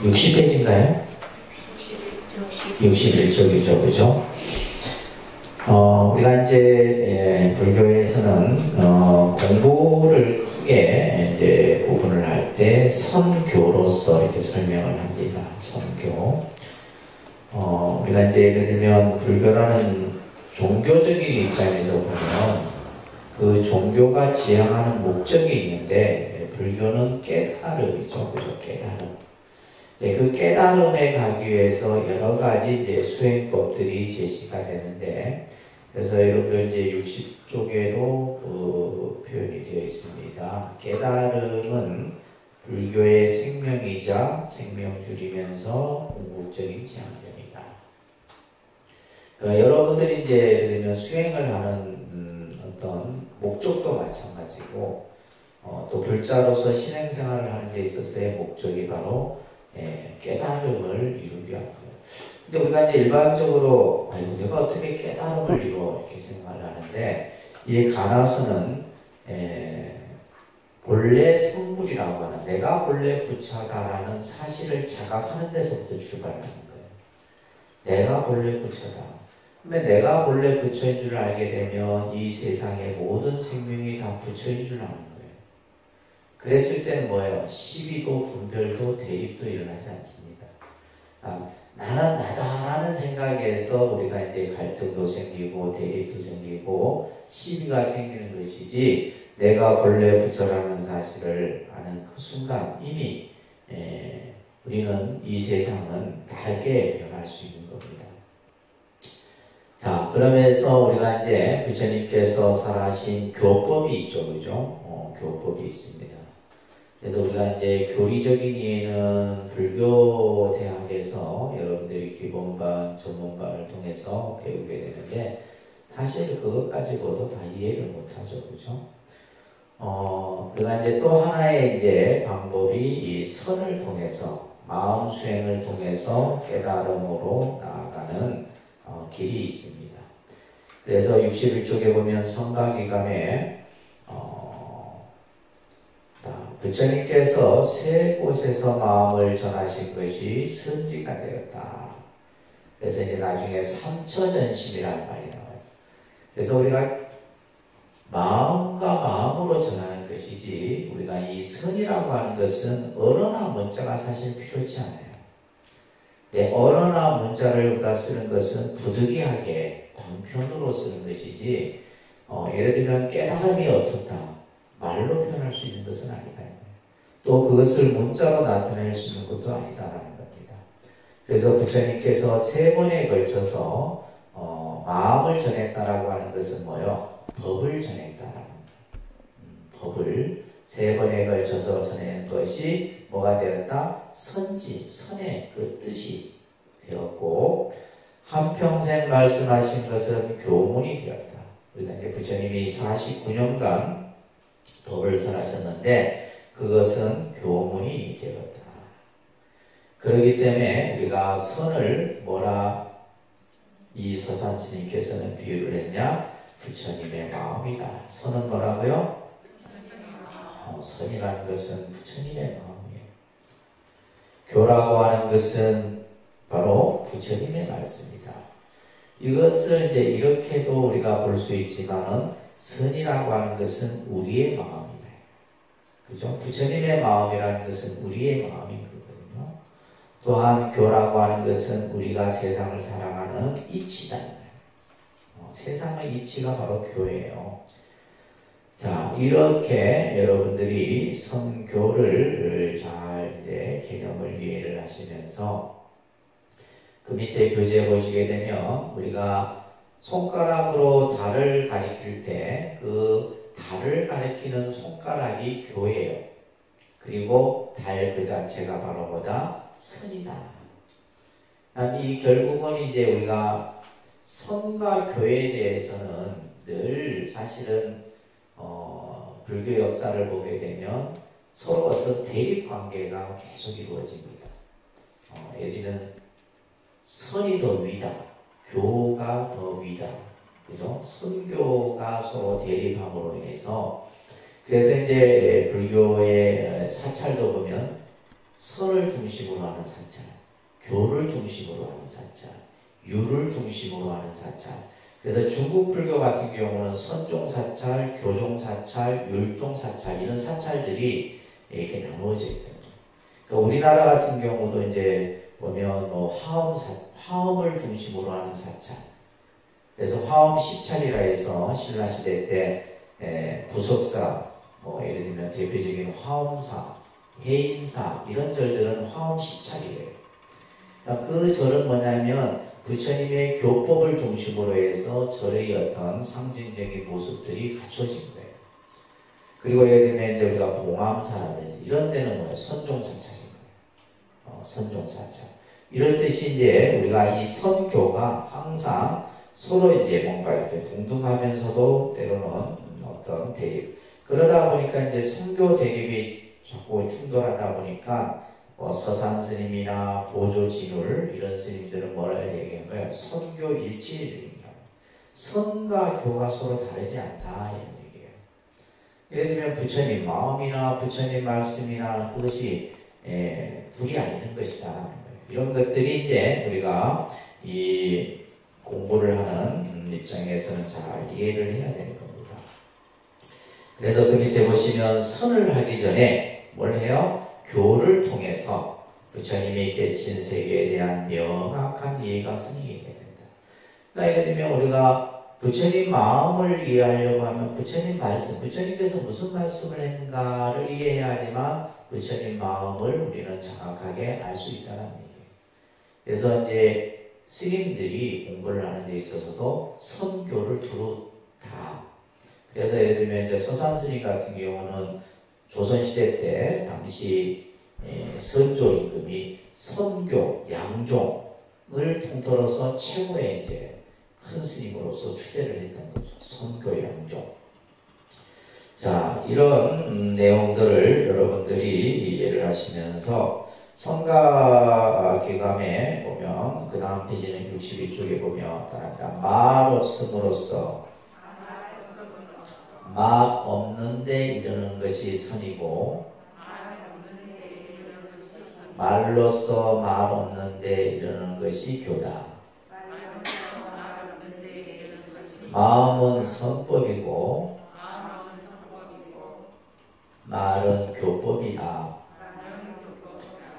60페이지인가요? 61쪽이죠, 그죠? 우리가 이제 불교에서는 공부를 크게 이제 구분을 할 때 선교로서 이렇게 설명을 합니다. 선교. 우리가 이제 예를 들면 불교라는 종교적인 입장에서 보면 그 종교가 지향하는 목적이 있는데 불교는 깨달음이죠, 그죠? 깨달음. 그 깨달음에 가기 위해서 여러 가지 이제 수행법들이 제시가 되는데, 그래서 여러분들 이제 60쪽에도 그 표현이 되어 있습니다. 깨달음은 불교의 생명이자 생명줄이면서 궁극적인 지향점이다. 그러니까 여러분들이 이제 예를 들면 수행을 하는 어떤 목적도 마찬가지고, 또 불자로서 신행생활을 하는 데 있어서의 목적이 바로 깨달음을 이루기 위한 거예요. 근데 우리가 이제 일반적으로 내가 어떻게 깨달음을 이루어 이렇게 생각을 하는데, 이 가나서는 본래 성불이라고 하는 내가 본래 부처다라는 사실을 자각하는 데서부터 출발하는 거예요. 내가 본래 부처다. 근데 내가 본래 부처인 줄 알게 되면 이 세상의 모든 생명이 다 부처인 줄 아는 거예요. 그랬을 때는 뭐예요? 시비도 분별도 대립도 일어나지 않습니다. 나는 나다라는 생각에서 우리가 이제 갈등도 생기고 대립도 생기고 시비가 생기는 것이지, 내가 본래 부처라는 사실을 아는 그 순간 이미 우리는 이 세상은 다르게 변할 수 있는 겁니다. 자, 그러면서 우리가 이제 부처님께서 설하신 교법이 있죠, 그죠? 교법이 있습니다. 그래서 우리가 이제 교리적인 이해는 불교 대학에서 여러분들이 기본반, 전문반을 통해서 배우게 되는데, 사실 그것 가지고도 다 이해를 못하죠, 그죠? 우리가 이제 또 하나의 이제 방법이 이 선을 통해서, 마음 수행을 통해서 깨달음으로 나아가는 길이 있습니다. 그래서 61쪽에 보면 성가기감에 부처님께서 세 곳에서 마음을 전하신 것이 선지가 되었다. 그래서 이제 나중에 삼처전심이라는 말이 나와요. 그래서 우리가 마음과 마음으로 전하는 것이지, 우리가 이 선이라고 하는 것은 언어나 문자가 사실 필요치 않아요. 언어나 문자를 우리가 쓰는 것은 부득이하게 방편으로 쓰는 것이지, 예를 들면 깨달음이 어떻다, 말로 표현할 수 있는 것은 아니다. 또 그것을 문자로 나타낼 수 있는 것도 아니다라는 겁니다. 그래서 부처님께서 세 번에 걸쳐서 마음을 전했다라고 하는 것은 뭐요? 법을 전했다라는 거예요. 법을 세 번에 걸쳐서 전한 것이 뭐가 되었다? 선지, 선의 그 뜻이 되었고, 한평생 말씀하신 것은 교문이 되었다. 우리가 이제 부처님이 49년간 법을 설하셨는데 그것은 교문이 되었다. 그렇기 때문에 우리가 선을 뭐라 이 서산 스님께서는 비유를 했냐? 부처님의 마음이다. 선은 뭐라고요? 선이라는 것은 부처님의 마음이에요. 교라고 하는 것은 바로 부처님의 말씀이다. 이것을 이제 이렇게도 우리가 볼 수 있지만은, 선이라고 하는 것은 우리의 마음이다. 그죠? 부처님의 마음이라는 것은 우리의 마음인 거거든요. 또한 교라고 하는 것은 우리가 세상을 사랑하는 이치다. 세상의 이치가 바로 교예요. 자, 이렇게 여러분들이 선교를 잘 이제 개념을 이해를 하시면서, 그 밑에 교재 보시게 되면 우리가 손가락으로 달을 가리킬 때 그 달을 가리키는 손가락이 교예요. 그리고 달 그 자체가 바로 뭐다? 선이다. 이 결국은 이제 우리가 선과 교에 대해서는 늘 사실은 불교 역사를 보게 되면 서로 어떤 대립 관계가 계속 이루어집니다. 예를 들면 선이 더 위다, 교가 더 위다, 그죠? 선교가 서로 대립함으로 인해서, 그래서 이제 불교의 사찰도 보면 선을 중심으로 하는 사찰, 교를 중심으로 하는 사찰, 유를 중심으로 하는 사찰. 그래서 중국 불교 같은 경우는 선종 사찰, 교종 사찰, 율종 사찰 이런 사찰들이 이렇게 나누어져 있다. 그러니까 우리나라 같은 경우도 이제 보면 뭐 화엄을 중심으로 하는 사찰. 그래서 화엄 10차리라 해서 신라 시대 때 부석사, 뭐 예를 들면 대표적인 화엄사, 해인사 이런 절들은 화엄 10차리예요. 그러니까 그 절은 뭐냐면 부처님의 교법을 중심으로 해서 절의 어떤 상징적인 모습들이 갖춰진 거예요. 그리고 예를 들면 이제 우리가 봉암사라든지 이런 데는 뭐예요? 선종사찰인 거예요. 선종사찰. 이런 뜻이 이제 우리가 이 선교가 항상 서로 이제 뭔가 이렇게 동등하면서도 때로는 어떤 대립. 그러다 보니까 이제 선교 대립이 자꾸 충돌하다 보니까 서산 스님이나 보조 진울 이런 스님들은 뭐라 얘기한 거예요? 선교 일치입니다. 선과 교가 서로 다르지 않다 이런 얘기예요. 예를 들면 부처님 마음이나 부처님 말씀이나 그것이 불이 아니는 것이다라는 거예요. 이런 것들이 이제 우리가 이 공부를 하는 입장에서는 잘 이해를 해야 되는 겁니다. 그래서 그 밑에 보시면 선을 하기 전에 뭘 해요? 교를 통해서 부처님이 깨친 세계에 대한 명확한 이해가 선이 돼야 된다. 그러니까 예를 들면 우리가 부처님 마음을 이해하려고 하면 부처님 말씀, 부처님께서 무슨 말씀을 했는가를 이해해야 하지만 부처님 마음을 우리는 정확하게 알 수 있다는 얘기예요. 그래서 이제 스님들이 공부를 하는 데 있어서도 선교를 두루 다. 그래서 예를 들면 이제 서산 스님 같은 경우는 조선시대 때 당시 선조 임금이 선교, 양종을 통틀어서 최고의 이제 큰 스님으로서 추대를 했던 거죠. 선교, 양종. 자, 이런 내용들을 여러분들이 이해를 하시면서 성가기감에 보면 그 다음 페이지는 62쪽에 보면 따라합니다. 말 없음으로써 말 없는데 이르는 것이 선이고 말로써 말 없는데 이르는 것이 교다. 마음은 선법이고 말은 교법이다.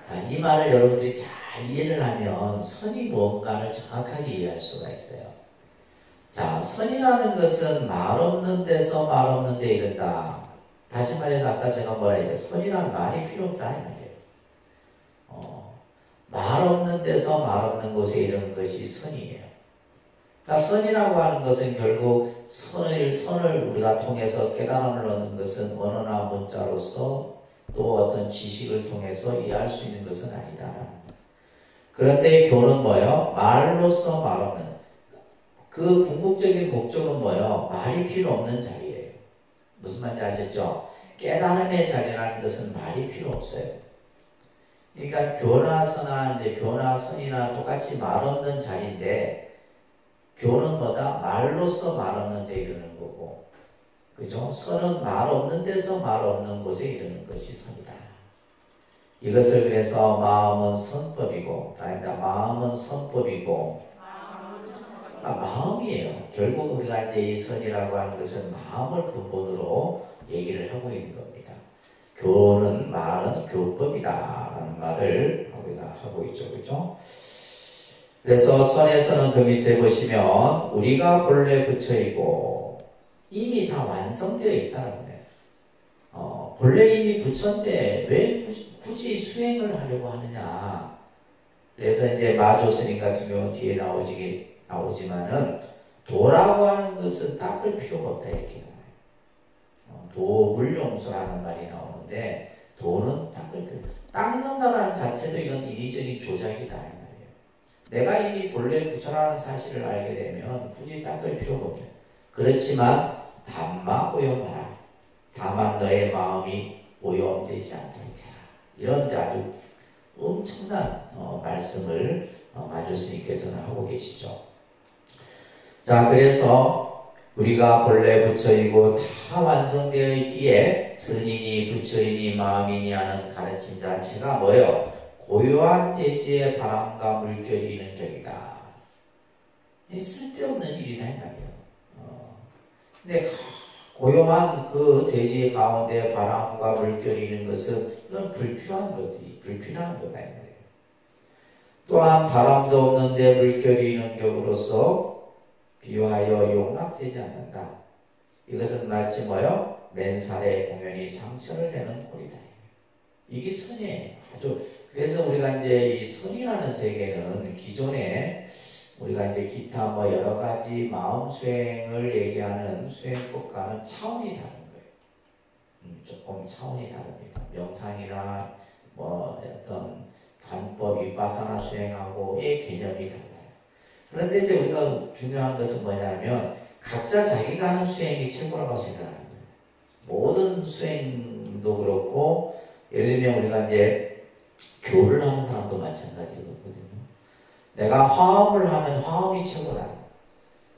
자, 이 말을 여러분들이 잘 이해를 하면 선이 뭔가를 정확하게 이해할 수가 있어요. 자, 선이라는 것은 말 없는 데서 말 없는 데 이른다. 다시 말해서 아까 제가 뭐라 했죠? 선이란 말이 필요 없다 이 말이에요. 말 없는 데서 말 없는 곳에 이르는 것이 선이에요. 그러니까 선이라고 하는 것은 결국 선을 우리가 통해서 깨달음을 얻는 것은 언어나 문자로서 또 어떤 지식을 통해서 이해할 수 있는 것은 아니다. 그런데 교는 뭐예요? 말로써 말 없는. 그 궁극적인 목적은 뭐예요? 말이 필요 없는 자리예요. 무슨 말인지 아셨죠? 깨달음의 자리라는 것은 말이 필요 없어요. 그러니까 교나 선나 이제 교나 선이나 똑같이 말 없는 자리인데 교는 뭐다? 말로써 말 없는 데 이르는 거고, 그죠? 선은 말 없는 데서 말 없는 곳에 이르는 것이 선이다. 이것을 그래서 마음은 선법이고, 다릅니다. 마음은 선법이고, 마음이에요. 결국 우리가 이제 이 선이라고 하는 것은 마음을 근본으로 얘기를 하고 있는 겁니다. 교는 말은 교법이다 라는 말을 우리가 하고 있죠. 그죠? 그래서 선에서는 그 밑에 보시면 우리가 본래 부처이고 이미 다 완성되어 있다는 거예요. 본래 이미 부처인데 왜 굳이 수행을 하려고 하느냐. 그래서 이제 마조스님 같은 경우는 뒤에 나오지만은 도라고 하는 것은 닦을 필요가 없다 이렇게 나와요. 도물용수라는 말이 나오는데 도는 닦을 필요. 닦는다라는 자체도 이건 인위적인 조작이다 이 말이에요. 내가 이미 본래 부처라는 사실을 알게 되면 굳이 닦을 필요가 없어요. 그렇지만 담마 오염하라. 다만 너의 마음이 오염되지 않도록 해라. 이런 아주 엄청난 말씀을 마조스님께서는 하고 계시죠. 자, 그래서 우리가 본래 부처이고 다 완성되어 있기에 선인이 부처이니 마음이니 하는 가르침 자체가 뭐예요? 고요한 대지의 바람과 물결이 있는 격이다. 쓸데없는 일이다 이 말이에요. 근데 고요한 그 대지 가운데 바람과 물결이 있는 것은 이건 불필요한 거지. 불필요한 거다 이 말이에요. 또한 바람도 없는데 물결이 있는 격으로서 비유하여 용납되지 않는다. 이것은 마치 뭐요? 맨살에 공연히 상처를 내는 꼴이다. 이게 선이에요. 아주 그래서 우리가 이제 이 선이라는 세계는 기존에 우리가 이제 기타 뭐 여러 가지 마음 수행을 얘기하는 수행법과는 차원이 다른 거예요. 조금 차원이 다릅니다. 명상이나 뭐 어떤 관법, 위파사나 수행하고의 개념이 달라요. 그런데 이제 우리가 중요한 것은 뭐냐면 각자 자기가 하는 수행이 최고라고 생각하는 거예요. 모든 수행도 그렇고 예를 들면 우리가 이제 교를 하는 사람도 마찬가지거든요. 내가 화엄을 하면 화엄이 최고다.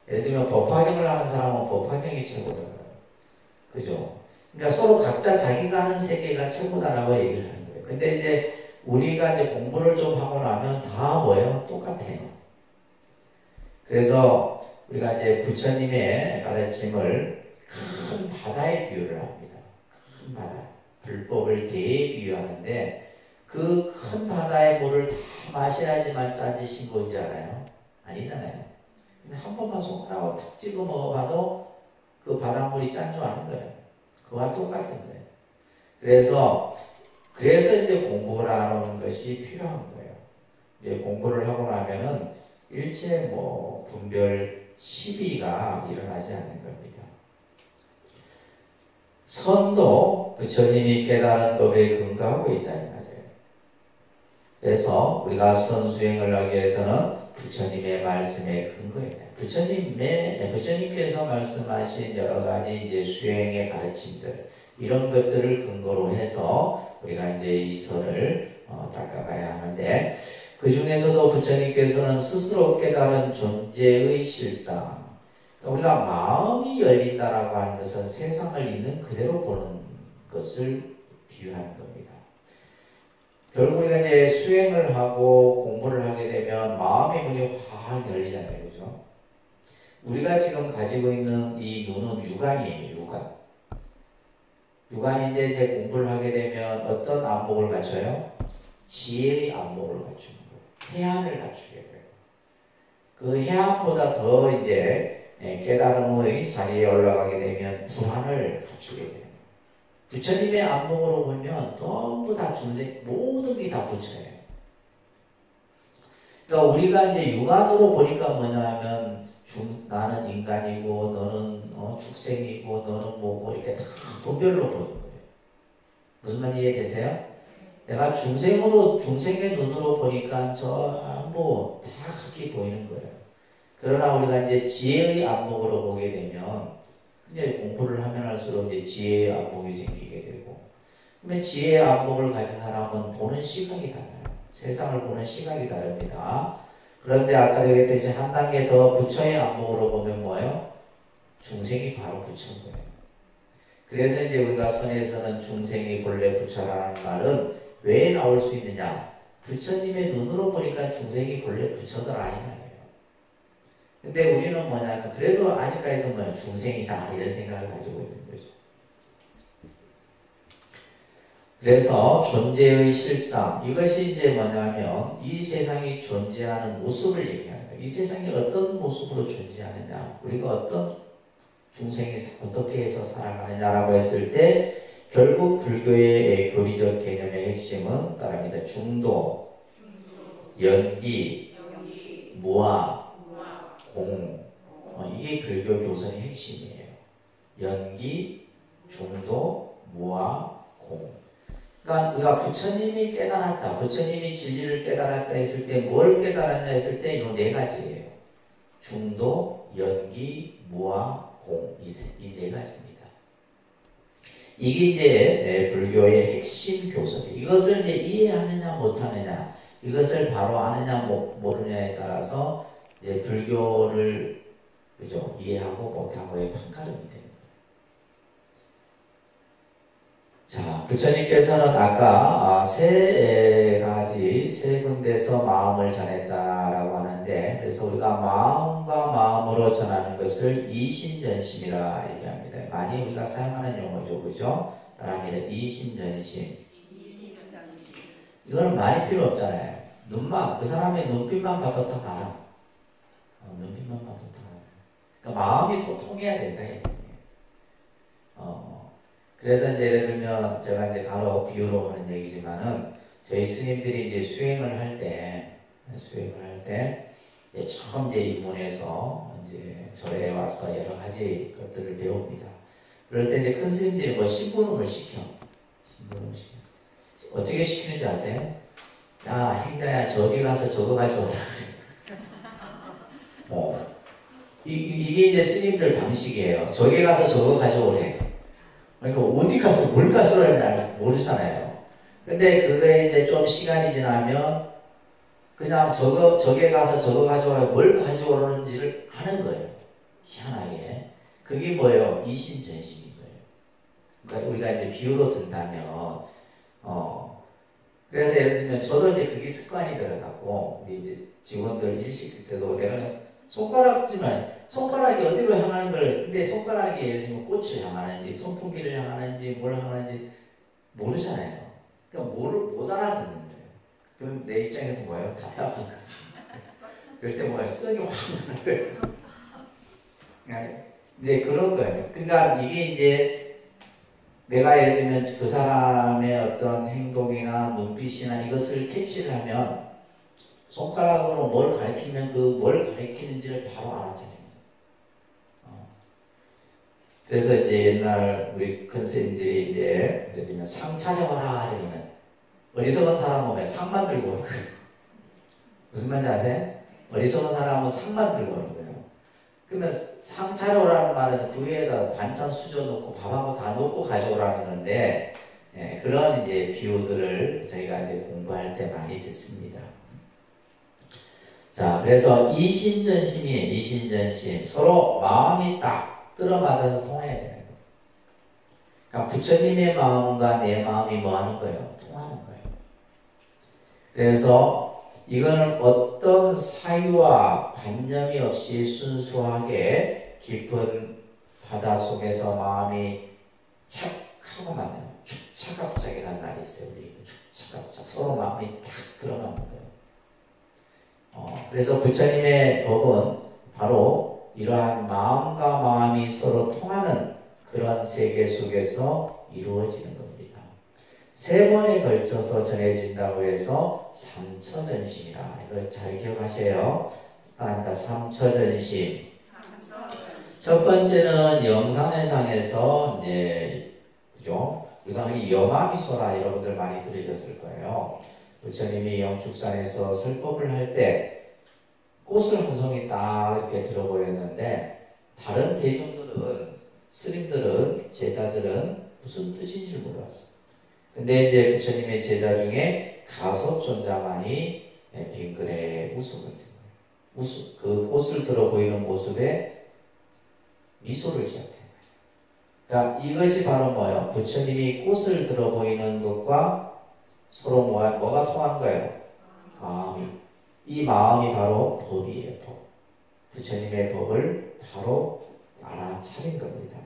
예를 들면 법화경을 하는 사람은 법화경이 최고다. 그죠? 그러니까 서로 각자 자기가 하는 세계가 최고다라고 얘기를 하는 거예요. 근데 이제 우리가 이제 공부를 좀 하고 나면 다 뭐예요? 똑같아요. 그래서 우리가 이제 부처님의 가르침을 큰 바다에 비유를 합니다. 큰 바다. 불법을 대에 비유하는데 그 큰 바다의 물을 다 마셔야지만 짜지신 건지 알아요? 아니잖아요. 근데 한 번만 손가락으로 탁 찍어 먹어봐도 그 바닷물이 짠 줄 아는 거예요. 그와 똑같은 거예요. 그래서 이제 공부를 하는 것이 필요한 거예요. 이제 공부를 하고 나면은 일체 뭐 분별 시비가 일어나지 않는 겁니다. 선도 부처님이 깨달은 법에 근거하고 있다 이 말이에요. 그래서 우리가 선수행을 하기 위해서는 부처님의 말씀에 근거해야 돼요. 부처님께서 말씀하신 여러 가지 이제 수행의 가르침들 이런 것들을 근거로 해서 우리가 이제 이 선을 닦아가야 하는데 그 중에서도 부처님께서는 스스로 깨달은 존재의 실상 우리가 마음이 열린다라고 하는 것은 세상을 있는 그대로 보는 것을 비유하는 겁니다. 결국 우리가 이제 수행을 하고 공부를 하게 되면 마음의 문이 확 열리잖아요. 그죠? 우리가 지금 가지고 있는 이 눈은 육안이에요. 육안인데 이제 공부를 하게 되면 어떤 안목을 갖춰요? 지혜의 안목을 갖추는 거예요. 해안을 갖추게 돼요. 그 해안보다 더 이제 깨달음의 자리에 올라가게 되면 불안을 갖추게 돼요. 부처님의 안목으로 보면 전부 다 모든 게 다 부처예요. 그러니까 우리가 이제 육안으로 보니까 뭐냐 하면 나는 인간이고 너는 축생이고 너는 뭐고 이렇게 다 분별로 보는 거예요. 무슨 말 이해되세요? 내가 중생의 눈으로 보니까 전부 다 같이 보이는 거예요. 그러나 우리가 이제 지혜의 안목으로 보게 되면 이제 공부를 하면 할수록 이제 지혜의 안목이 생기게 되고, 그러면 지혜의 안목을 가진 사람은 보는 시각이 달라요. 세상을 보는 시각이 다릅니다. 그런데 아까 얘기했듯이 한 단계 더 부처의 안목으로 보면 뭐예요? 중생이 바로 부처인 거예요. 그래서 이제 우리가 선에서는 중생이 본래 부처라는 말은 왜 나올 수 있느냐? 부처님의 눈으로 보니까 중생이 본래 부처더라 이 말이에요. 근데 우리는 뭐냐면 그래도 아직까지도 뭐 중생이다 이런 생각을 가지고 있는 거죠. 그래서 존재의 실상 이것이 이제 뭐냐면 이 세상이 존재하는 모습을 얘기하는 거예요. 이 세상이 어떤 모습으로 존재하느냐, 우리가 어떤 중생이 어떻게 해서 살아가느냐라고 했을 때 결국 불교의 교리적 개념의 핵심은 따릅니다. 중도, 연기, 무아, 공, 이게 불교 교선의 핵심이에요. 연기, 중도, 무아, 공. 그러니까 우리가 부처님이 깨달았다, 부처님이 진리를 깨달았다 했을 때 뭘 깨달았냐 했을 때 이 네 가지예요. 중도, 연기, 무아, 공, 이 네 가지입니다. 이게 이제 불교의 핵심 교선이에요. 이것을 이제 이해하느냐 못하느냐, 이것을 바로 아느냐 모르냐에 따라서 이제 불교를 그죠? 이해하고 못하고의 판가름이 되는 거예요. 자, 부처님께서는 아까 세 군데서 마음을 전했다라고 하는데, 그래서 우리가 마음과 마음으로 전하는 것을 이심전심이라 얘기합니다. 많이 우리가 사용하는 용어죠, 그죠? 따라합니다. 이심전심. 이거는 말이 필요 없잖아요. 그 사람의 눈빛만 봐도 다 알아. 눈빛만 봐도 다 알아. 그러니까 마음이 소통해야 된다, 이거예요. 그래서 이제 예를 들면 제가 이제 간혹 비유로 하는 얘기지만은 저희 스님들이 이제 수행을 할 때 처음 이제 입문해서 이제 절에 와서 여러 가지 것들을 배웁니다. 그럴 때 이제 큰 스님들이 뭐 심부름을 시켜. 어떻게 시키는지 아세요? 야, 행자야, 저기 가서 저거 가져오라. 이게 이제 스님들 방식이에요. 저기 가서 저거 가져오래. 그러니까 어디 가서 뭘 가져오라는 모르잖아요. 근데 그게 이제 좀 시간이 지나면 그냥 저게 가서 저거 가져오라, 뭘 가져오는지를 아는 거예요. 희한하게. 그게 뭐예요? 이심전심인 거예요. 그러니까 우리가 이제 비유로 든다면, 그래서 예를 들면 저도 이제 그게 습관이 들어가고, 우리 이제 직원들 일 시킬 때도 내가 손가락이 어디로 향하는 걸, 근데 손가락이 예를 들면 꽃을 향하는지, 선풍기를 향하는지, 뭘 향하는지 모르잖아요. 그러니까 못 알아듣는 거예요. 그럼 내 입장에서 뭐예요? 답답한 거지. 그럴 때 뭐야? 썩이 확 나는 거예요. 그러니까 이제 그런 거예요. 그러니까 이게 이제 내가 예를 들면 그 사람의 어떤 행동이나 눈빛이나 이것을 캐치를 하면 손가락으로 뭘 가리키면 그 뭘 가리키는지를 바로 알았잖아요. 그래서 이제 옛날 우리 큰 스님들이 이제 예를 들면 상 차려와라 이러면 어리석은 사람 오면 상만 들고 오는 거예요. 무슨 말인지 아세요? 어리석은 사람은 상만 들고 오는 거예요. 그러면 상 차려오라는 말은 그 위에다 반찬 수저 넣고 밥하고 다 넣고 가져오라는 건데, 그런 이제 비유들을 저희가 이제 공부할 때 많이 듣습니다. 자, 그래서 이심전심 서로 마음이 딱 들어맞아서 통해야 되는 거예요. 그러니까 부처님의 마음과 내 마음이 뭐 하는 거예요? 통하는 거예요. 그래서 이거는 어떤 사유와 관념이 없이 순수하게 깊은 바다 속에서 마음이 착 하고 만나요. 축차갑작이라는 날이 있어요. 우리 축차갑작 서로 마음이 딱 들어가는 거예요. 그래서 부처님의 법은 바로 이러한 마음과 마음이 서로 통하는 그런 세계 속에서 이루어지는 겁니다. 3번에 걸쳐서 전해진다고 해서 삼처전심이라, 이걸 잘 기억하세요. 따라합니다. 삼처전심. 첫 번째는 영상회상에서 이제 그죠? 우리가 흔히 여마미소라 여러분들 많이 들으셨을 거예요. 부처님이 영축산에서 설법을 할 때 꽃을 한 송이 딱 이렇게 들어 보였는데 다른 대중들은, 스님들은, 제자들은 무슨 뜻인지 몰랐어. 근데 이제 부처님의 제자 중에 가섭존자만이 빙그레 웃음을 tin 거예요. 그 꽃을 들어 보이는 모습에 미소를 지었대요. 그러니까 이것이 바로 뭐예요? 부처님이 꽃을 들어 보이는 것과 서로 뭐가 통한 거예요? 마음이. 이 마음이 바로 법이에요. 법. 부처님의 법을 바로 알아차린 겁니다.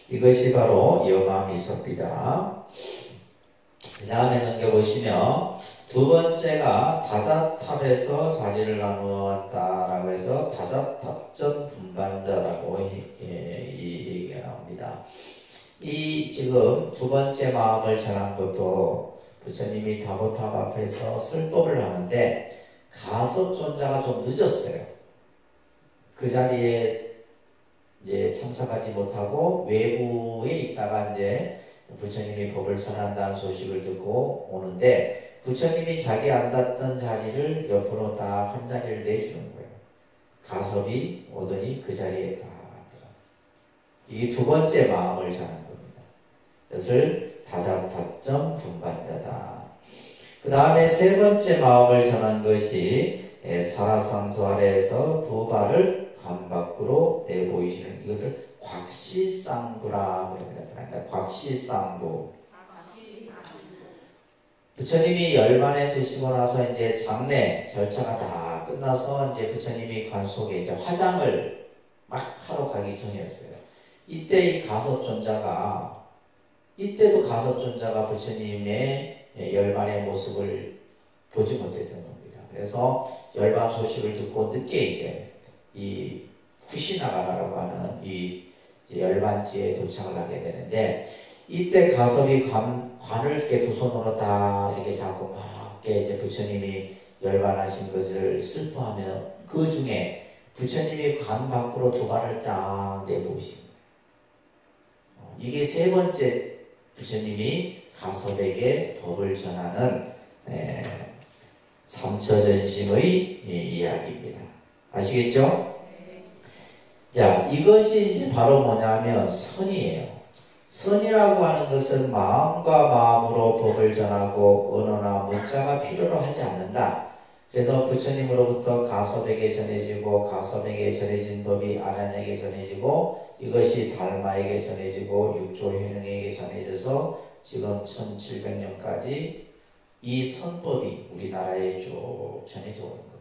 이것이 바로 여마미소입니다. 그 다음에 넘겨보시면 두 번째가 다자탑에서 자리를 나누었다라고 해서 다자탑전 분반자라고 이 얘기가 나옵니다. 이 지금 두 번째 마음을 전한 것도 부처님이 다보탑 앞에서 설법을 하는데 가섭존자가 좀 늦었어요. 그 자리에 이제 참석하지 못하고 외부에 있다가 이제 부처님이 법을 선한다는 소식을 듣고 오는데 부처님이 자기 앉았던 자리를 옆으로 다 한 자리를 내주는 거예요. 가섭이 오더니 그 자리에 다 앉더라. 이게 두 번째 마음을 전한 겁니다. 그것을 다자타점 분반자다. 그 다음에 세 번째 마음을 전한 것이 사라상수 아래에서 두 발을 관 밖으로 내보이시는 이것을 곽시상부라 그럽니다. 곽시상부. 부처님이 열반에 드시고 나서 이제 장례 절차가 다 끝나서 이제 부처님이 관 속에 이제 화장을 막 하러 가기 전이었어요. 이때 이 가섭존자가 이때도 가섭존자가 부처님의 열반의 모습을 보지 못했던 겁니다. 그래서 열반 소식을 듣고 늦게 이제 이 쿠시나가라고 하는 이 열반지에 도착을 하게 되는데 이때 가섭이 관을 이렇게 두 손으로 다 이렇게 잡고 막 이제 부처님이 열반하신 것을 슬퍼하며 그 중에 부처님이 관 밖으로 두 발을 딱 내보이신 거예요. 이게 세 번째 부처님이 가섭에게 법을 전하는 삼처전심의 이야기입니다. 아시겠죠? 자, 이것이 이제 바로 뭐냐면 선이에요. 선이라고 하는 것은 마음과 마음으로 법을 전하고 언어나 문자가 필요로 하지 않는다. 그래서 부처님으로부터 가섭에게 전해지고 가섭에게 전해진 법이 아란에게 전해지고 이것이 달마에게 전해지고 육조현영에게 전해져서 지금 1700년까지 이 선법이 우리나라에 쭉 전해져 오는 거예요.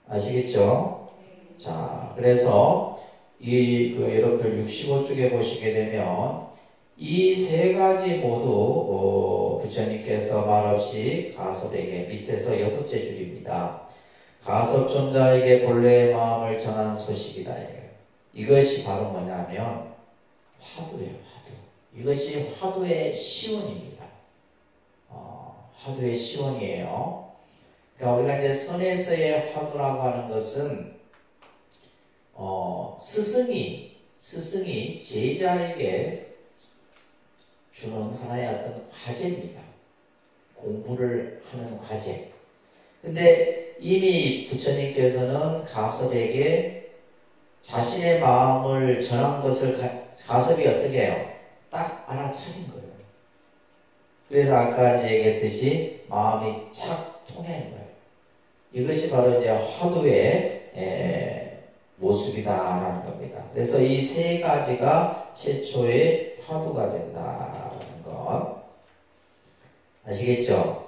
아시겠죠? 자, 그래서 여러분들 65쪽에 보시게 되면 이 세 가지 모두 부처님께서 말없이 가섭에게 밑에서 6째 줄입니다. 가섭존자에게 본래의 마음을 전한 소식이다. 이것이 바로 뭐냐면 화두예요. 화두. 이것이 화두의 시원입니다. 화두의 시원이에요. 그러니까 우리가 이제 선에서의 화두라고 하는 것은 스승이 제자에게 주는 하나의 어떤 과제입니다. 공부를 하는 과제. 근데 이미 부처님께서는 가섭에게 자신의 마음을 전한 것을 가섭이 어떻게 해요? 딱 알아차린 거예요. 그래서 아까 이제 얘기했듯이 마음이 착 통하는 거예요. 이것이 바로 이제 화두의 모습이다라는 겁니다. 그래서 이 세 가지가 최초의 화두가 된다라는 것 아시겠죠?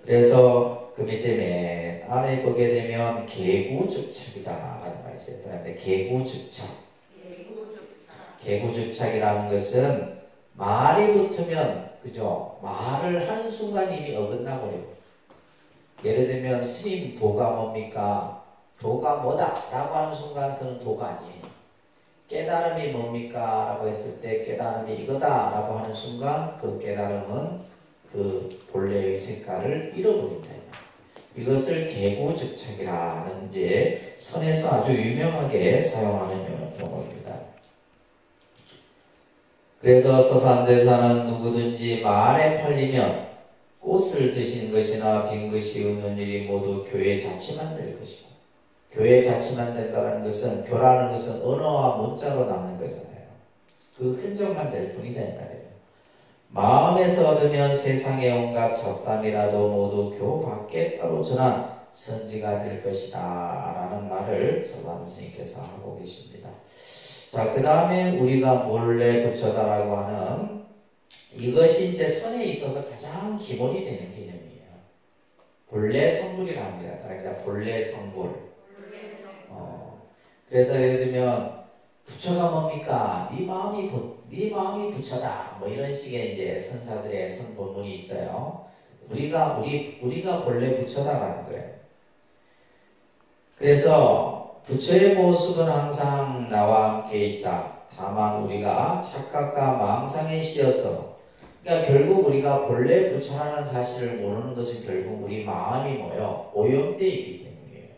그래서 그 밑에 맨 아래 보게 되면 개구즉착이다라는 말이 있어요. 그런데 개구즉착이라는 것은 말이 붙으면 그죠? 말을 하는 순간 이미 어긋나 버려요. 예를 들면 스님 도가 뭡니까? 도가 뭐다? 라고 하는 순간 그는 도가 아니에요. 깨달음이 뭡니까? 라고 했을 때 깨달음이 이거다 라고 하는 순간 그 깨달음은 그 본래의 색깔을 잃어버린다. 이것을 개구즉착이라는 이제 선에서 아주 유명하게 사용하는 용어입니다. 그래서 서산대사는 누구든지 말에 팔리면 꽃을 드신 것이나 빈 것이 없는 일이 모두 교회 자치만 될 것이고, 교회 자치만 된다는 것은 교라는 것은 언어와 문자로 남는 거잖아요. 그 흔적만 될 뿐이다 이 말이에요. 마음에서 얻으면 세상의 온갖 잡담이라도 모두 교 밖에 따로 전한 선지가 될 것이다 라는 말을 서산 스님께서 하고 계십니다. 자, 그 다음에 우리가 본래 부처다라고 하는 이것이 이제 선에 있어서 가장 기본이 되는 개념이에요. 본래 성불이라 합니다. 그러니까 본래 성불. 그래서 예를 들면 부처가 뭡니까? 네 마음이 부처다. 뭐 이런 식의 이제 선사들의 선본문이 있어요. 우리가 본래 부처다라는 거예요. 그래서 부처의 모습은 항상 나와 함께 있다. 다만 우리가 착각과 망상에 씌어서, 그러니까 결국 우리가 본래 부처라는 사실을 모르는 것은 결국 우리 마음이 뭐요? 오염되어 있기 때문이에요.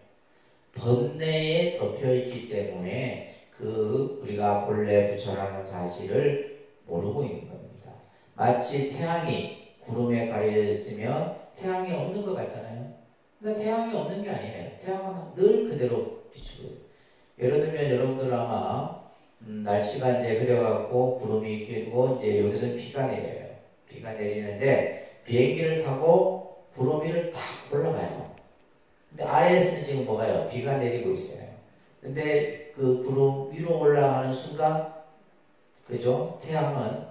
번뇌에 덮여 있기 때문에 우리가 본래 부처라는 사실을 모르고 있는 겁니다. 마치 태양이 구름에 가려져 있으면 태양이 없는 것 같잖아요. 근데 태양이 없는 게 아니에요. 태양은 늘 그대로 비추고. 예를 들면 여러분들 아마 날씨가 이제 흐려갖고 구름이 끼고 이제 여기서 비가 내려요. 비가 내리는데 비행기를 타고 구름 위를 탁 올라가요. 근데 아래에서는 지금 뭐가요? 비가 내리고 있어요. 근데 그 구름 위로 올라가는 순간, 그죠? 태양은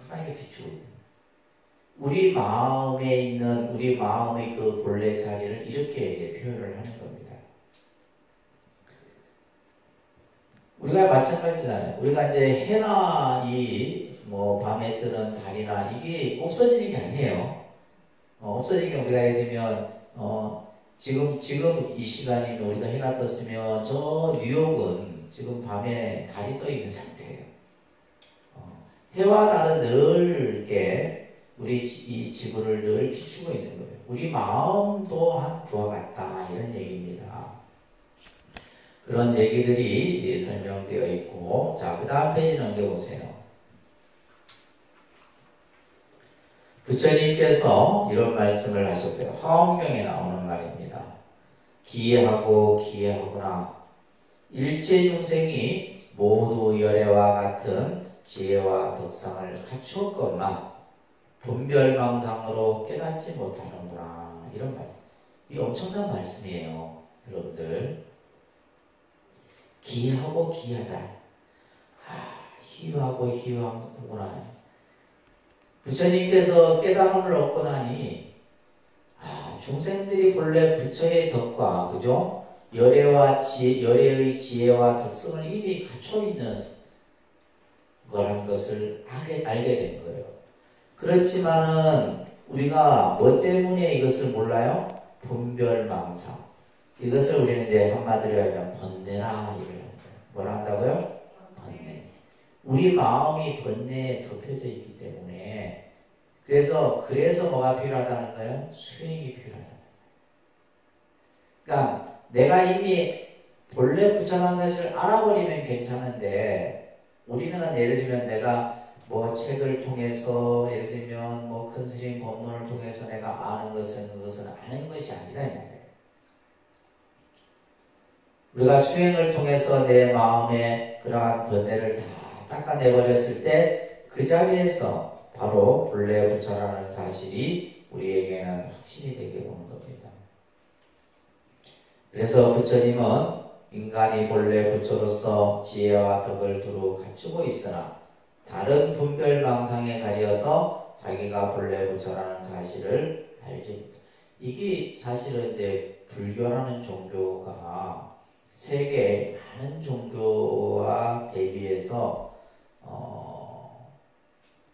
환하게 비추고 있는 거예요. 우리 마음에 있는 우리 마음의 그 본래 자리를 이렇게 표현을 하는 겁니다. 우리가 마찬가지잖아요. 우리가 이제 해나 이 뭐 밤에 뜨는 달이나 이게 없어지는 게 아니에요. 없어지는 게 우리가 예를 들면 지금 이 시간이면 우리가 해가 떴으면 저 뉴욕은 지금 밤에 달이 떠 있는 상태예요. 해와 달은 늘 이렇게 우리 이 지구를 늘 비추고 있는 거예요. 우리 마음 또한 그와 같다 이런 얘기입니다. 그런 얘기들이 설명되어 있고, 자, 그 다음 페이지 넘겨보세요. 부처님께서 이런 말씀을 하셨어요. 화엄경에 나오는 말입니다. 기하고 기하구나. 일체 중생이 모두 열애와 같은 지혜와 덕상을 갖추었건만 분별망상으로 깨닫지 못하는구나. 이런 말씀. 이게 엄청난 말씀이에요. 여러분들. 기하고 기하다. 희하고 희하구나. 부처님께서 깨달음을 얻고 나니 중생들이 본래 부처의 덕과 그죠? 열애의 지혜와 덕성을 이미 갖춰 있는 거라는 것을 알게 된 거예요. 그렇지만은 우리가 뭐 때문에 이것을 몰라요? 분별망상. 이것을 우리는 이제 한마디로 하면 번뇌라 이래요. 뭐라 한다고요? 번뇌. 우리 마음이 번뇌에 덮여져 있기 때문에 그래서 뭐가 필요하다는 거예요? 수행이 필요하다. 그러니까 내가 이미 본래 부처라는 사실을 알아버리면 괜찮은데 우리는 예를 들면 내가 뭐 책을 통해서 예를 들면 뭐 큰 스님 법문을 통해서 내가 아는 것은 그것은 아는 것이 아니다 이 말이에요. 우리가 수행을 통해서 내 마음에 그러한 번뇌를 다 닦아내버렸을 때 그 자리에서 바로 본래 부처라는 사실이 우리에게는 확신이 되게 오는 겁니다. 그래서 부처님은 인간이 본래 부처로서 지혜와 덕을 두루 갖추고 있으나 다른 분별망상에 가려서 자기가 본래 부처라는 사실을 알지. 이게 사실은 이제 불교라는 종교가 세계 많은 종교와 대비해서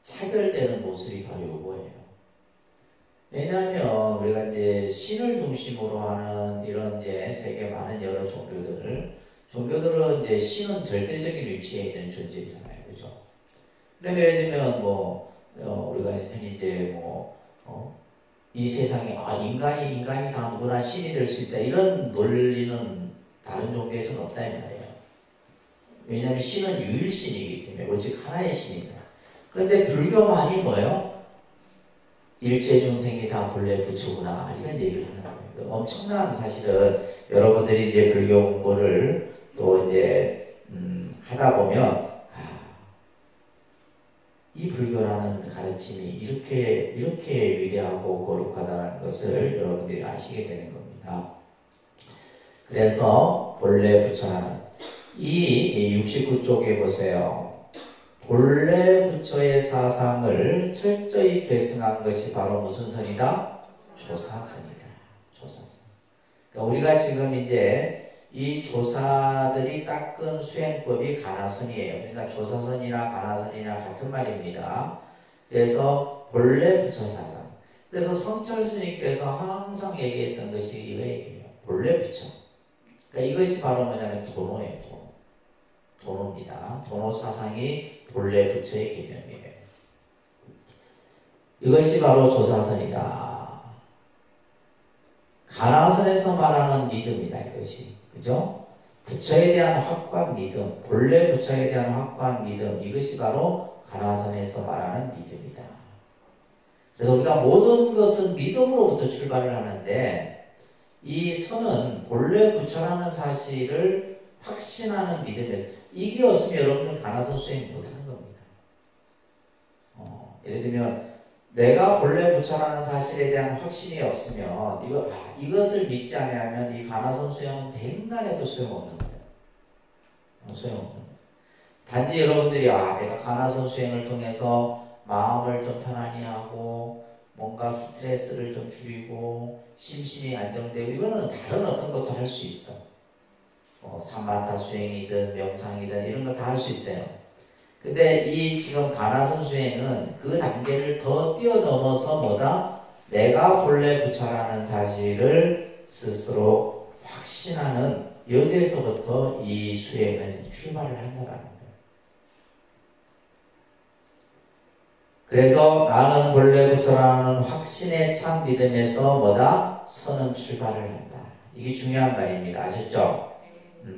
차별되는 모습이 바로 이거예요. 왜냐하면 우리가 이제 신을 중심으로 하는 이런 이제 세계 많은 여러 종교들은 이제 신은 절대적인 위치에 있는 존재잖아요, 그죠? 그러면 예를 들면 우리가 이제 이 세상에 인간이 다 누구나 신이 될 수 있다 이런 논리는 다른 종교에서는 없다 이 말이에요. 왜냐하면 신은 유일신이기 때문에 오직 하나의 신이다. 그런데 불교만이 뭐예요? 일체 중생이 다 본래 부처구나 이런 얘기를 하는 거예요. 엄청난 사실은 여러분들이 이제 불교 공부를 또 이제 하다 보면 이 불교라는 가르침이 이렇게 위대하고 거룩하다는 것을 여러분들이 아시게 되는 겁니다. 그래서 본래 부처라는 이 69쪽에 보세요. 본래 부처의 사상을 철저히 계승한 것이 바로 무슨 선이다? 조사선이다. 조사선. 그러니까 우리가 지금 이제 이 조사들이 닦은 수행법이 가나선이에요. 그러니까 조사선이나 가나선이나 같은 말입니다. 그래서 본래 부처 사상. 그래서 성철 스님께서 항상 얘기했던 것이 이거 얘기예요. 본래 부처. 그러니까 이것이 바로 뭐냐면 도노예요. 도노입니다. 도노 사상이 본래 부처의 개념이에요. 이것이 바로 조사선이다. 가나선에서 말하는 믿음이다. 이것이. 그죠? 부처에 대한 확고한 믿음, 본래 부처에 대한 확고한 믿음, 이것이 바로 가나선에서 말하는 믿음이다. 그래서 우리가 모든 것은 믿음으로부터 출발을 하는데 이 선은 본래 부처라는 사실을 확신하는 믿음이에요. 이게 없으면 여러분들 가나선 수행 못하는 겁니다. 예를 들면 내가 본래 부처라는 사실에 대한 확신이 없으면 이것을 믿지 않으면 이 가나선 수행은 백날해도 소용없는 거예요. 소용없는 거예요. 단지 여러분들이 내가 가나선 수행을 통해서 마음을 좀 편안히 하고 뭔가 스트레스를 좀 줄이고 심신이 안정되고 이거는 다른 어떤 것도 할 수 있어. 사마타 수행이든 명상이든 이런 거 다 할 수 있어요. 근데 이 지금 가나선 수행은 그 단계를 더 뛰어넘어서 뭐다? 내가 본래 부처라는 사실을 스스로 확신하는 여기에서부터 이 수행은 출발을 한다라는 거예요. 그래서 나는 본래 부처라는 확신에 찬 믿음에서 뭐다? 선은 출발을 한다. 이게 중요한 말입니다. 아셨죠?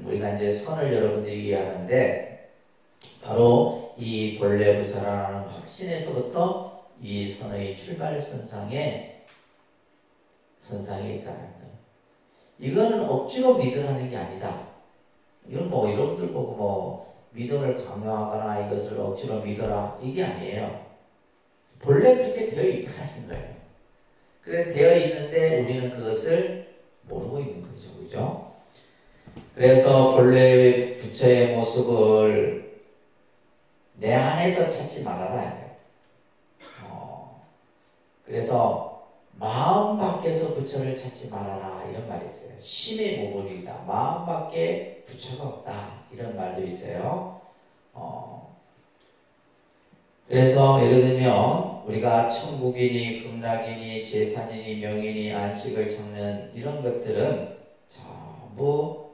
우리가 이제 선을 여러분들이 이해하는데 바로 이 본래 부처라는 확신에서부터 이 선의 출발선상에 있다는 거예요. 이거는 억지로 믿으라는 게 아니다. 이건 뭐 여러분들 보고 뭐 믿음을 강요하거나 이것을 억지로 믿어라 이게 아니에요. 본래 그렇게 되어 있다는 거예요. 그래 되어 있는데 우리는 그것을 모르고 있는 거죠. 그죠? 그래서 본래 부처의 모습을 내 안에서 찾지 말아라. 그래서 마음 밖에서 부처를 찾지 말아라 이런 말이 있어요. 심의 모본이다. 마음 밖에 부처가 없다 이런 말도 있어요. 그래서 예를 들면 우리가 천국이니 극락이니 제산이니 명이니 안식을 찾는 이런 것들은 전부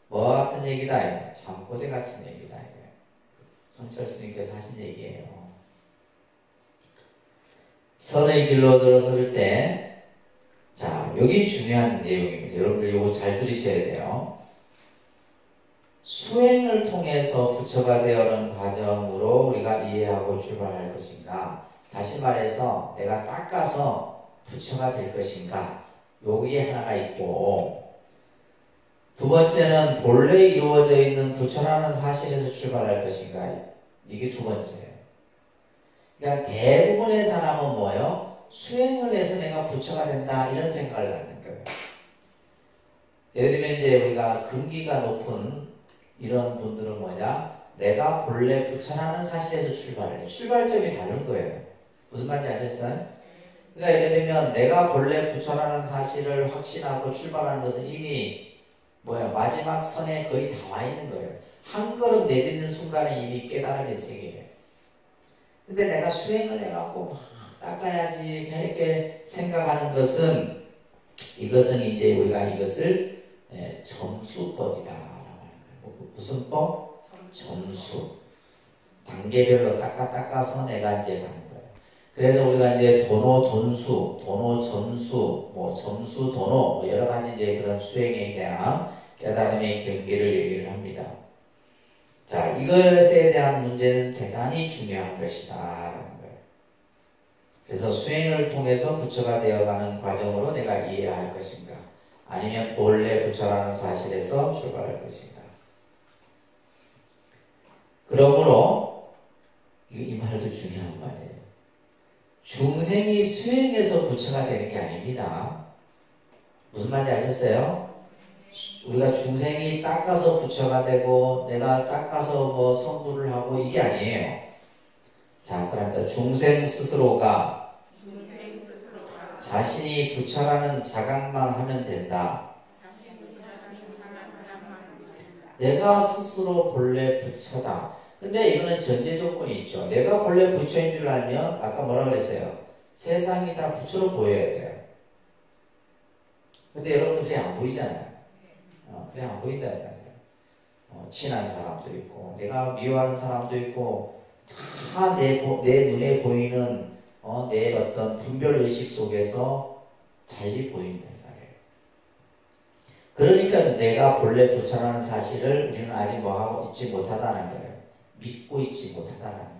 뭐와 같은 얘기다. 잠꼬대 같은 얘기다. 성철 스님께서 하신 얘기예요. 선의 길로 들어설 때, 여기 중요한 내용입니다. 여러분들 이거 잘 들으셔야 돼요. 수행을 통해서 부처가 되어오는 과정으로 우리가 이해하고 출발할 것인가? 다시 말해서 내가 닦아서 부처가 될 것인가? 여기에 하나가 있고, 두 번째는 본래 이루어져 있는 부처라는 사실에서 출발할 것인가? 이게 두 번째예요. 그러니까 대부분의 사람은 뭐예요? 수행을 해서 내가 부처가 된다 이런 생각을 갖는 거예요. 예를 들면 이제 우리가 근기가 높은 이런 분들은 뭐냐? 내가 본래 부처라는 사실에서 출발을 해요. 출발점이 다른 거예요. 무슨 말인지 아셨어요? 그러니까 예를 들면 내가 본래 부처라는 사실을 확신하고 출발하는 것은 이미 마지막 선에 거의 다 와 있는 거예요. 한 걸음 내딛는 순간에 이미 깨달은 세계예요. 근데 내가 수행을 해갖고 막 닦아야지 이렇게 생각하는 것은 이것은 이제 우리가 이것을 점수법이다. 무슨 법? 점수. 단계별로 닦아서 내가 이제 가는 거예요. 그래서 우리가 이제 도노 점수, 도노 여러 가지 이제 그런 수행에 대한 깨달음의 경계를 얘기를 합니다. 이것에 대한 문제는 대단히 중요한 것이다. 라는 거예요. 그래서 수행을 통해서 부처가 되어가는 과정으로 내가 이해해야 할 것인가? 아니면 본래 부처라는 사실에서 출발할 것인가? 그러므로 이 말도 중요한 말이에요. 중생이 수행해서 부처가 되는 게 아닙니다. 무슨 말인지 아셨어요? 우리가 중생이 닦아서 부처가 되고 내가 닦아서 성불을 하고 이게 아니에요. 그러니까 중생 스스로가 자신이 부처라는 자각만 하면 된다. 내가 스스로 본래 부처다. 근데 이거는 전제 조건이 있죠. 내가 본래 부처인 줄 알면 아까 뭐라 그랬어요? 세상이 다 부처로 보여야 돼요. 근데 여러분들 그게 안 보이잖아요. 그냥 안 보인다는 말이에요. 친한 사람도 있고 내가 미워하는 사람도 있고 다 내 눈에 보이는 내 어떤 분별의식 속에서 달리 보인다는 말이에요. 그러니까 내가 본래 부처라는 사실을 우리는 아직 하고 있지 못하다는 거예요. 믿고 있지 못하다는 거예요.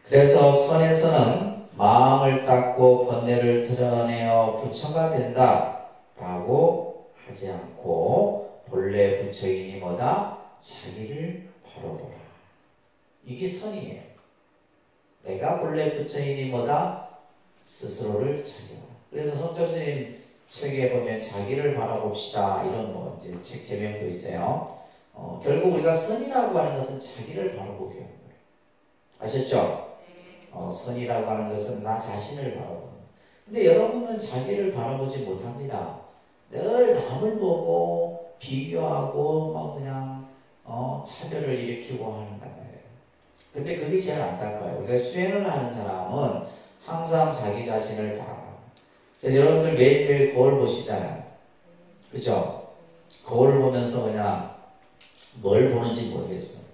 그래서 선에서는 마음을 닦고 번뇌를 드러내어 부처가 된다 라고 하지 않고 본래 부처이니 뭐다? 자기를 바로 보라. 이게 선이에요. 내가 본래 부처이니 뭐다? 스스로를 자기하라. 그래서 성철 스님 책에 보면 자기를 바라봅시다 이런 뭐 이제 책 제명도 있어요. 결국 우리가 선이라고 하는 것은 자기를 바라보게 하는 거예요. 아셨죠? 선이라고 하는 것은 나 자신을 바라보는 거예요. 근데 여러분은 자기를 바라보지 못합니다. 늘 남을 보고 비교하고 막 그냥 차별을 일으키고 하는 거예요. 근데 그게 제일 안타까워요. 우리가 수행을 하는 사람은 항상 자기 자신을 다. 그래서 여러분들 매일매일 거울 보시잖아요. 그죠? 거울 보면서 그냥 뭘 보는지 모르겠어.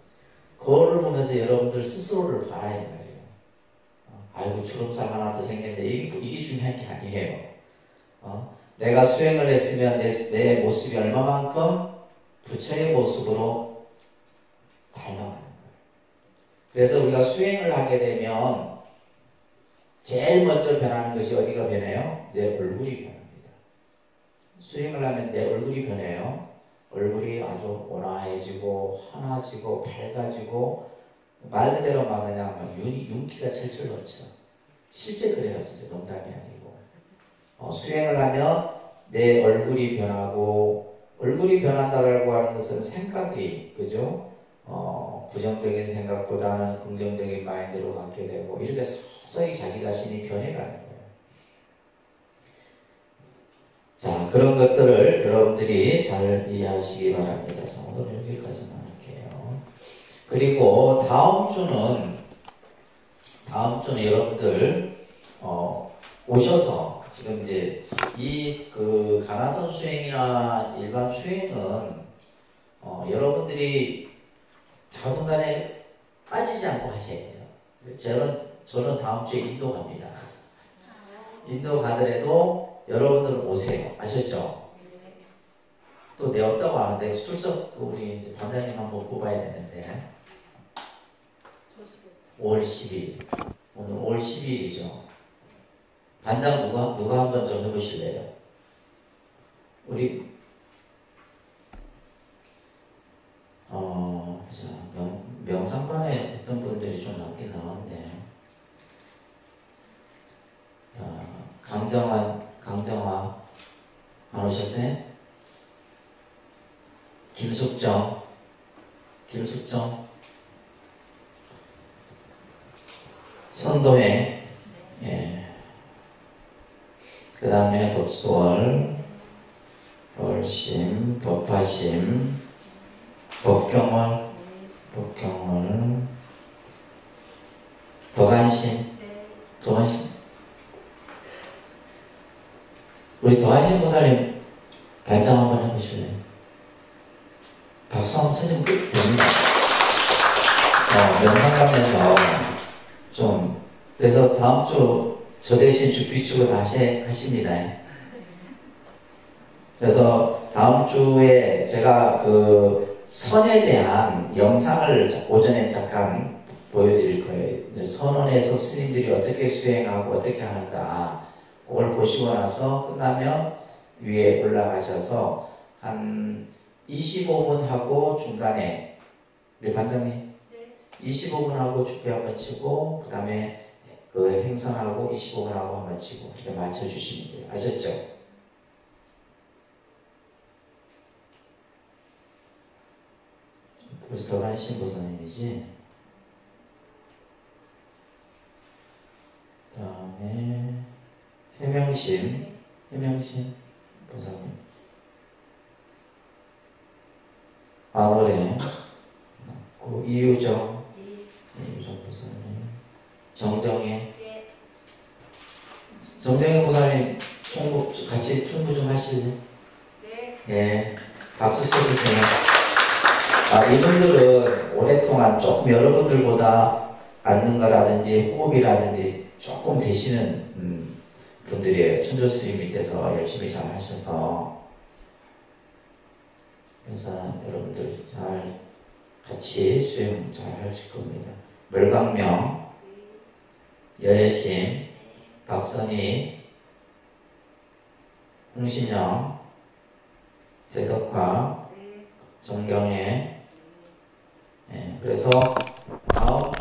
거울을 보면서 여러분들 스스로를 봐야 말이에요. 아이고 주름살 하나 더 생겼는데 이게 중요한 게 아니에요. 내가 수행을 했으면 내 모습이 얼마만큼 부처의 모습으로 닮아가는 거예요. 그래서 우리가 수행을 하게 되면 제일 먼저 변하는 것이 어디가 변해요? 내 얼굴이 변합니다. 수행을 하면 내 얼굴이 변해요. 얼굴이 아주 온화해지고 환해지고 밝아지고 말 그대로 막 그냥 막 윤기가 철철 넘쳐. 실제 그래요. 진짜 농담이 아니고. 수행을 하면 내 얼굴이 변하고, 얼굴이 변한다고 하는 것은 생각이, 그죠? 부정적인 생각보다는 긍정적인 마인드로 갖게 되고, 이렇게 서서히 자기 자신이 변해가는 거예요. 자, 그런 것들을 여러분들이 잘 이해하시기 바랍니다. 오늘 여기까지만 할게요. 그리고 다음 주는 여러분들, 오셔서, 지금 이제, 그 가나선 수행이나 일반 수행은, 여러분들이 자분간에 빠지지 않고 하셔야 돼요. 저는 다음 주에 인도 갑니다. 인도 가더라도 여러분들은 오세요. 아셨죠? 또 내 없다고 하는데, 출석, 우리 이제 반장님 한번 뽑아야 되는데, 5월 10일. 오늘 5월 10일이죠. 반장 누가 한번 좀 해보실래요? 우리, 명상반에 했던 분들이 좀 남긴 나왔네. 강정화 안 오셨어요? 김숙정 선도회, 예. 그 다음에 법수월, 월심, 법화심, 법경월, 도간심. 우리 도간심 보살님 발장 한번 해보실래요? 박수 한번 쳐주면 끝 됩니다. 명상 가면서 좀, 그래서 다음 주 저 대신 주피축을 다시 하십니다. 그래서 다음 주에 제가 그 선에 대한 영상을 오전에 잠깐 보여드릴 거예요. 선원에서 스님들이 어떻게 수행하고 어떻게 하는가, 그걸 보시고 나서 끝나면 위에 올라가셔서 한 25분 하고 중간에, 우리 반장님, 25분 하고 주피 한번 치고, 그 다음에 그 행선하고 25분 하고 한번 치고, 이렇게 맞춰주시면 돼요. 아셨죠? 그래서 도란신 보사님이지. 그 다음에 해명심 보사님. 아노래, 그 이유정 보사님. 정정혜 보사님 같이 충고 좀 하실래요? 네. 예. 박수 쳐주세요. 이분들은 오랫동안 조금 여러분들보다 앉는 거라든지 호흡이라든지 조금 되시는 분들이에요. 천조스님 밑에서 열심히 잘 하셔서. 그래서 여러분들 잘 같이 수행 잘 하실 겁니다. 멀광명, 여열심, 박선희, 홍신영, 대덕화, 정경혜. 예, 그래서 다음